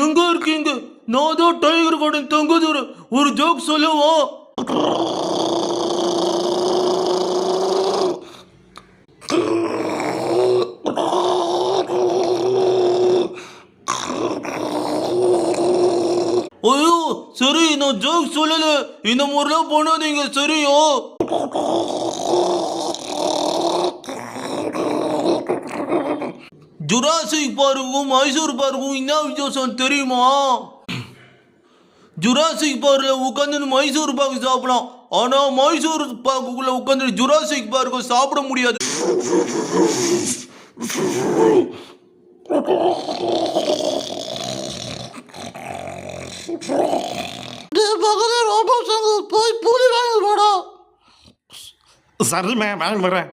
எங்க இருக்கீங்க? நான் தான் டைகர் கார்டன் தங்கதுரை. ஒரு ஜோக் சொல்லவா? ஐயோ சரி, நான் ஜோக் சொல்லல. இந்த முறைலாம் பண்ணாதீங்க சரியா? ஜுராசிக் பார்க்கும் மைசூர் பார்க்கும் என்ன வித்தியாசம் தெரியுமா? ஜுராசிக் பார்க்ல உட்காந்து மைசூர் பாக்கு சாப்பிடலாம். ஆனா மைசூர் பாக்குள்ள உட்காந்து ஜுராசிக் பார்க்க சாப்பிட முடியாது. சரிம்மா வாங்க வரேன்.